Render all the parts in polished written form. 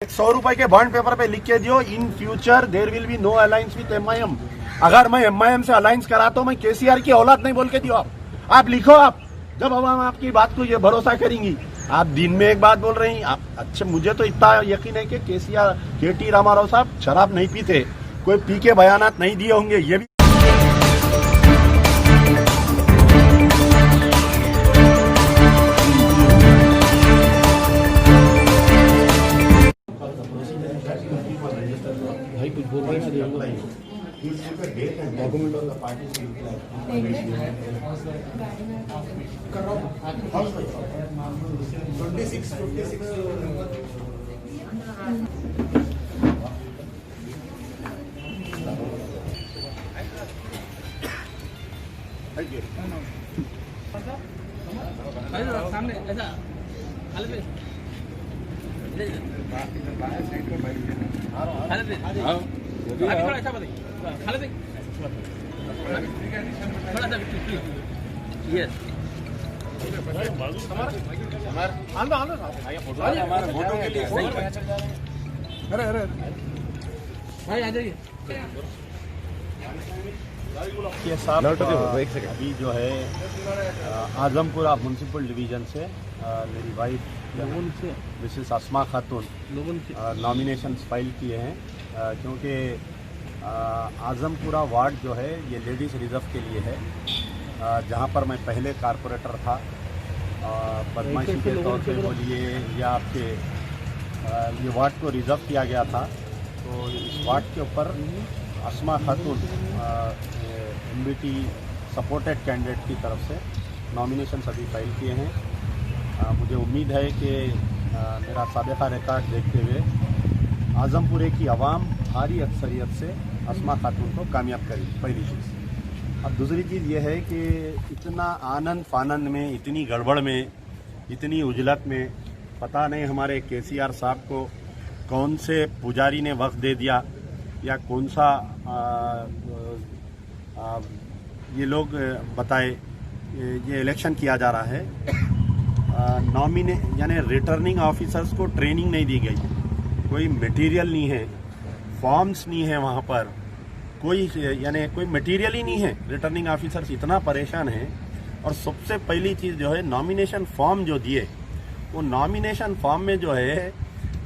एक 100 रुपए के बॉन्ड पेपर पे लिख के दियो, in future there will be no alliance with MIM। अगर मैं MIM से अलायंस कराता हूं, मैं KCR की औलाद नहीं बोल के दियो। आप लिखो, आप जब हम आपकी बात को ये भरोसा करेंगी। आप दिन में एक बात बोल रही हैं आप। अच्छा, मुझे तो इतना यकीन है कि KT रामाराव साहब शराब नहीं पीते, कोई पी के बयानात नहीं दिए होंगे। ये भी भाई कुछ बोल रहे हैं डॉक्यूमेंट ऑफ द पार्टी कर रहा हूँ 26 सामने ऐसा भाई आ जाइए। ये साहब अभी जो है आजमपुरा म्यूनसिपल डिवीजन से मेरी वाइफ मिसेस अस्मा खातून नॉमिनेशन फाइल किए हैं, क्योंकि आजमपुरा वार्ड जो है ये लेडीज़ रिजर्व के लिए है, जहाँ पर मैं पहले कारपोरेटर था। बदमाशी के तौर पे बोलिए या आपके ये वार्ड को रिजर्व किया गया था, तो इस वार्ड के ऊपर अस्मा खातून MBT सपोर्टेड कैंडिडेट की तरफ से नॉमिनेशन अभी फाइल किए हैं। मुझे उम्मीद है कि मेरा साबिक़ा रिकॉर्ड देखते हुए आजमपुरे की आवाम भारी अक्सरियत से अस्मा खातून को कामयाब करेगी, पहली चीज़। अब दूसरी चीज़ ये है कि इतना आनंद फानंद में, इतनी गड़बड़ में, इतनी उजलत में, पता नहीं हमारे KCR साहब को कौन से पुजारी ने वक्त दे दिया या कौन सा ये लोग बताए ये इलेक्शन किया जा रहा है। यानी रिटर्निंग ऑफिसर्स को ट्रेनिंग नहीं दी गई, कोई मटेरियल नहीं है, फॉर्म्स नहीं है वहाँ पर, यानी कोई मटेरियल ही नहीं है। रिटर्निंग ऑफिसर्स इतना परेशान है। और सबसे पहली चीज़ जो है, नॉमिनेशन फॉर्म जो दिए, वो नॉमिनेशन फॉर्म में जो है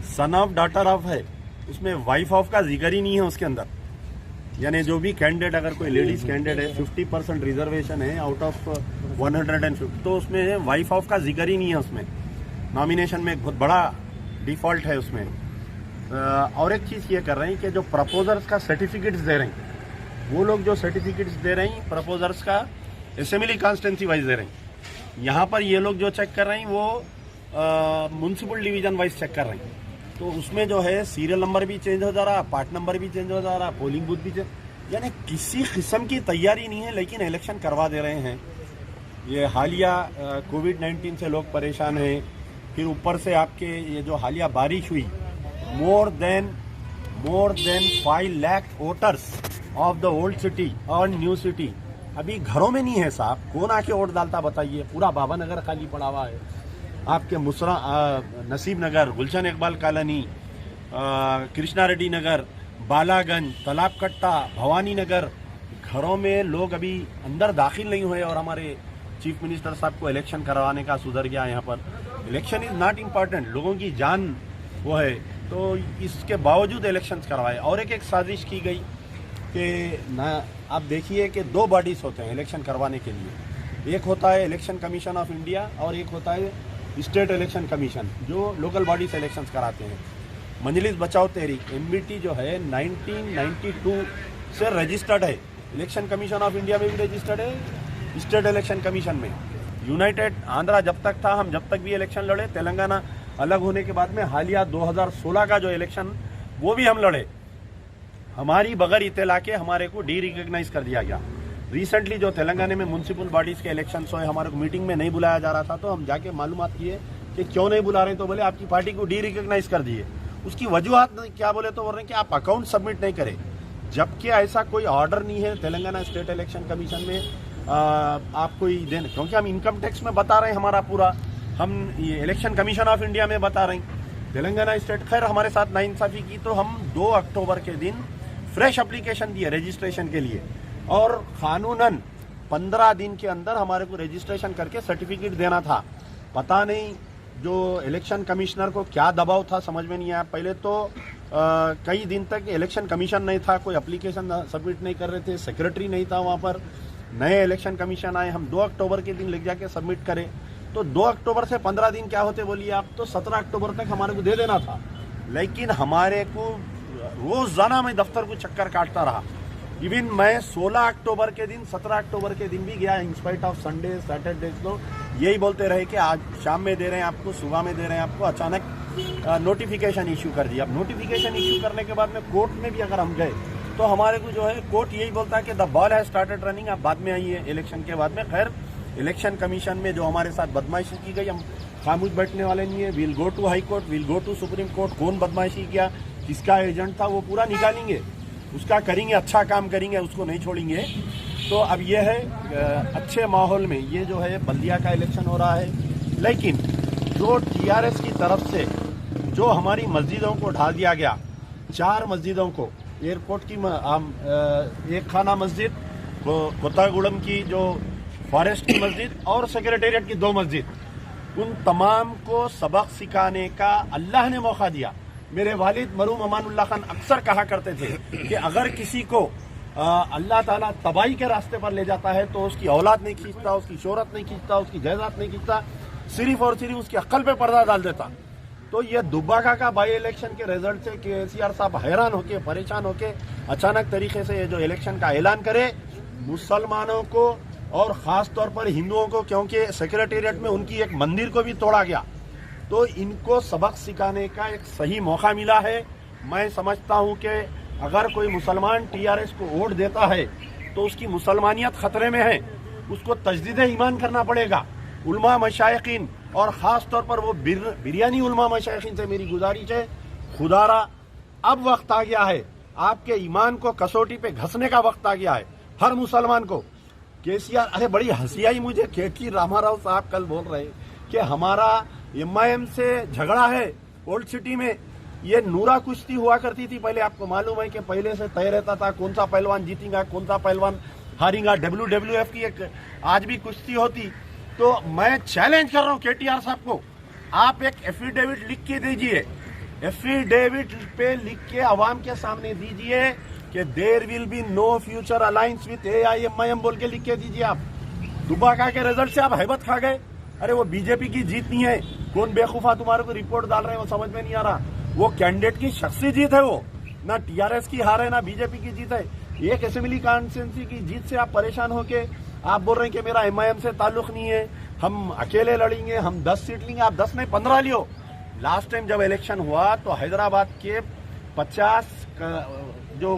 सन ऑफ डॉटर ऑफ है, उसमें वाइफ ऑफ का जिक्र ही नहीं है उसके अंदर। यानी जो भी कैंडिडेट, अगर कोई लेडीज कैंडिडेट है, 50% रिजर्वेशन है आउट ऑफ 150, तो उसमें वाइफ ऑफ का जिक्र ही नहीं है उसमें। नॉमिनेशन में एक बहुत बड़ा डिफॉल्ट है उसमें। और एक चीज़ ये कर रहे हैं कि जो प्रपोजर्स का सर्टिफिकेट्स दे रहे हैं, वो लोग जो सर्टिफिकेट्स दे रहे हैं प्रपोजर्स का असेंबली कॉन्स्टिट्यूंसी वाइज दे रहे हैं। यहाँ पर ये लोग जो चेक कर रहे हैं वो म्यूनसिपल डिवीजन वाइज चेक कर रहे हैं। तो उसमें जो है सीरियल नंबर भी चेंज हो जा रहा, पार्ट नंबर भी चेंज हो जा रहा, पोलिंग बूथ भी चेंज, यानी किसी किस्म की तैयारी नहीं है, लेकिन इलेक्शन करवा दे रहे हैं। ये हालिया कोविड-19 से लोग परेशान हैं, फिर ऊपर से आपके ये जो हालिया बारिश हुई, more than 5 lakh voters of the old city और न्यू सिटी अभी घरों में नहीं है साहब। कौन आके वोट डालता बताइए? पूरा बाबा नगर खाली पड़ा हुआ है, आपके मुसरा नसीब नगर, गुलशन इकबाल कॉलोनी, कृष्णा रेड्डी नगर, बालागंज, तालाब कट्टा, भवानी नगर, घरों में लोग अभी अंदर दाखिल नहीं हुए। और हमारे चीफ मिनिस्टर साहब को इलेक्शन करवाने का सुधर गया। यहाँ पर इलेक्शन इज नॉट इम्पॉर्टेंट, लोगों की जान वो है, तो इसके बावजूद इलेक्शंस करवाए। और एक साजिश की गई कि ना, आप देखिए कि 2 बॉडीज होते हैं इलेक्शन करवाने के लिए, एक होता है इलेक्शन कमीशन ऑफ इंडिया और एक होता है स्टेट इलेक्शन कमीशन, जो लोकल बॉडी से इलेक्शंस कराते हैं। मजलिस बचाओ तहरीक MBT जो है 1992 से रजिस्टर्ड है, इलेक्शन कमीशन ऑफ इंडिया में भी रजिस्टर्ड है, स्टेट इलेक्शन कमीशन में। यूनाइटेड आंध्रा जब तक था, हम जब तक भी इलेक्शन लड़े, तेलंगाना अलग होने के बाद में हालिया 2016 का जो इलेक्शन वो भी हम लड़े, हमारी बगैर इत्तला के हमारे को डी रिकॉग्नाइज कर दिया गया। रिसेंटली जो तेलंगाना में म्यूनसिपल बॉडीज के इलेक्शन हुए, हमारे को मीटिंग में नहीं बुलाया जा रहा था, तो हम जाके मालूमात किए कि क्यों नहीं बुला रहे, तो बोले आपकी पार्टी को डी रिकॉग्नाइज कर दिए। उसकी वजूहत क्या बोले, तो बोल रहे हैं कि आप अकाउंट सबमिट नहीं करें, जबकि ऐसा कोई ऑर्डर नहीं है तेलंगाना स्टेट इलेक्शन कमीशन में आप कोई देने, क्योंकि हम इनकम टैक्स में बता रहे हैं हमारा पूरा, हम ये इलेक्शन कमीशन ऑफ इंडिया में बता रहे हैं। तेलंगाना स्टेट खैर हमारे साथ नाइंसाफी की, तो हम 2 अक्टूबर के दिन फ्रेश एप्लीकेशन दिए रजिस्ट्रेशन के लिए, और कानूनन 15 दिन के अंदर हमारे को रजिस्ट्रेशन करके सर्टिफिकेट देना था। पता नहीं जो इलेक्शन कमिश्नर को क्या दबाव था, समझ में नहीं आया। पहले तो कई दिन तक इलेक्शन कमीशन नहीं था, कोई एप्लीकेशन सबमिट नहीं कर रहे थे, सेक्रेटरी नहीं था वहाँ पर। नए इलेक्शन कमीशन आए, हम 2 अक्टूबर के दिन लिख जाके सबमिट करें, तो 2 अक्टूबर से 15 दिन क्या होते बोलिए आप, तो 17 अक्टूबर तक हमारे को दे देना था। लेकिन हमारे को रोजाना मैं दफ्तर को चक्कर काटता रहा। इवन मैं 16 अक्टूबर के दिन 17 अक्टूबर के दिन भी गया, इंस्पाइट ऑफ संडे सैटरडे, तो यही बोलते रहे कि आज शाम में दे रहे हैं आपको, सुबह में दे रहे हैं आपको। अचानक नोटिफिकेशन इशू कर दिया। अब नोटिफिकेशन इशू करने के बाद में कोर्ट में भी अगर हम गए तो हमारे को जो है कोर्ट यही बोलता है कि the ball has started running, आप बाद में आइए इलेक्शन के बाद में। खैर इलेक्शन कमीशन में जो हमारे साथ बदमाशी की गई, हम खामोश बैठने वाले नहीं है। Will go to High Court, will go to Supreme Court. कौन बदमाशी किया, किसका एजेंट था, वो पूरा निकालेंगे, उसका करेंगे, अच्छा काम करेंगे, उसको नहीं छोड़ेंगे। तो अब ये है अच्छे माहौल में ये जो है बल्दिया का इलेक्शन हो रहा है। लेकिन जो टीआरएस की तरफ से जो हमारी मस्जिदों को ढा दिया गया, 4 मस्जिदों को, एयरपोर्ट की एक खाना मस्जिद, कोतागुड़म की जो फॉरेस्ट की मस्जिद और सेक्रेटेरिएट की 2 मस्जिद, उन तमाम को सबक सिखाने का अल्लाह ने मौका दिया। मेरे वालिद मरूम अमानुल्लाह खान अक्सर कहा करते थे कि अगर किसी को अल्लाह ताला तबाही के रास्ते पर ले जाता है तो उसकी औलाद नहीं खींचता, उसकी शोहरत नहीं खींचता, उसकी जायदाद नहीं खींचता, सिर्फ और सिर्फ उसकी अक्ल पे पर्दा डाल देता। तो ये दुब्बाका का बाई इलेक्शन के रिजल्ट से केसीआर साहब हैरान होके, परेशान होके अचानक तरीके से ये जो इलेक्शन का ऐलान करे, मुसलमानों को और खास तौर पर हिंदुओं को, क्योंकि सेक्रेटेरिएट में उनकी एक मंदिर को भी तोड़ा गया, तो इनको सबक सिखाने का एक सही मौका मिला है। मैं समझता हूं कि अगर कोई मुसलमान टीआरएस को वोट देता है तो उसकी मुसलमानियत खतरे में है, उसको तजदीद ईमान करना पड़ेगा। उलमा मशाइखीन और खास तौर पर वो बिरयानी उलमा मशाइखीन से मेरी गुजारिश है, खुदारा अब वक्त आ गया है, आपके ईमान को कसौटी पे घसने का वक्त आ गया है हर मुसलमान को। केसीआर, अरे बड़ी हंसी आई मुझे, के.टी. रामाराव साहब कल बोल रहे कि हमारा एमआईएम से झगड़ा है ओल्ड सिटी में। ये नूरा कुश्ती हुआ करती थी पहले, आपको मालूम है कि पहले से तय रहता था कौन सा पहलवान जीतेगा, कौन सा पहलवान हारेगा। WWF की एक आज भी कुश्ती होती। तो मैं चैलेंज कर रहा हूं केटीआर साहब को, आप एक एफिडेविट लिख के दीजिए, एफिडेविट पे लिख के अवाम के सामने दीजिए कि there will be no future alliance with AIMIM बोल के लिख के दीजिए। आप दुब्बाका के रिजल्ट से आप हैबत खा गए। अरे वो बीजेपी की जीत नहीं है, कौन बेवकूफा तुम्हारे को रिपोर्ट डाल रहे हैं वो समझ में नहीं आ रहा। वो कैंडिडेट की शख्सी जीत है, वो ना टीआरएस की हार है ना बीजेपी की जीत है। एक असेंबली कॉन्स्टिट्यूंसी की जीत से आप परेशान होके आप बोल रहे हैं कि मेरा एमआईएम से ताल्लुक नहीं है, हम अकेले लड़ेंगे, हम 10 सीट लेंगे। आप 10 नहीं 15 लियो। लास्ट टाइम जब इलेक्शन हुआ तो हैदराबाद के 50 जो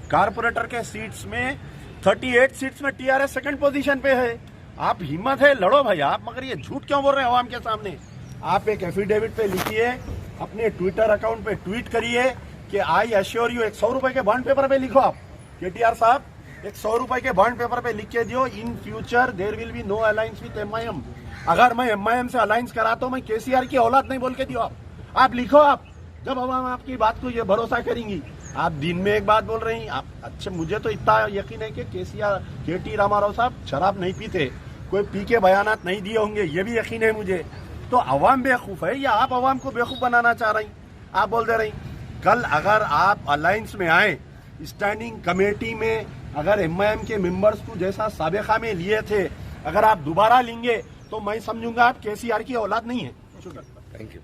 कारपोरेटर के सीट्स में 38 सीट्स में टीआरएस सेकंड पोजीशन पे है। आप हिम्मत है लड़ो भाई आप, मगर ये झूठ क्यों बोल रहे हैं आवाम के सामने। आप एक एफिडेविट पे लिखिए, अपने ट्विटर अकाउंट पे ट्वीट करिए कि आई एश्योर यू, 100 रुपए के बॉन्ड पेपर पे लिखो आप, केटीआर साहब 100 रुपए के बॉन्ड पेपर पे लिख के दियो, in future there will be no alliance with MIM. अगर मैं एमआईएम से अलायंस कराता हूं मैं केसीआर की औलाद नहीं बोल के दियो। आप लिखो, आप जब अवाम आपकी बात को ये भरोसा करेंगी। आप दिन में एक बात बोल रही हैं आप। अच्छा, मुझे तो इतना यकीन है कि के.टी. रामाराव साहब शराब नहीं पीते, कोई पी के बयानात नहीं दिए होंगे, ये भी यकीन है मुझे। तो अवाम बेवकूफ है या आप अवाम को बेवकूफ बनाना चाह रही? आप बोल दे रही कल अगर आप अलायंस में आए, स्टैंडिंग कमेटी में अगर एमआईएम के मेंबर्स को जैसा साबिका में लिए थे अगर आप दोबारा लेंगे तो मैं समझूंगा आप केसीआर की औलाद नहीं है। शुक्रिया, थैंक यू।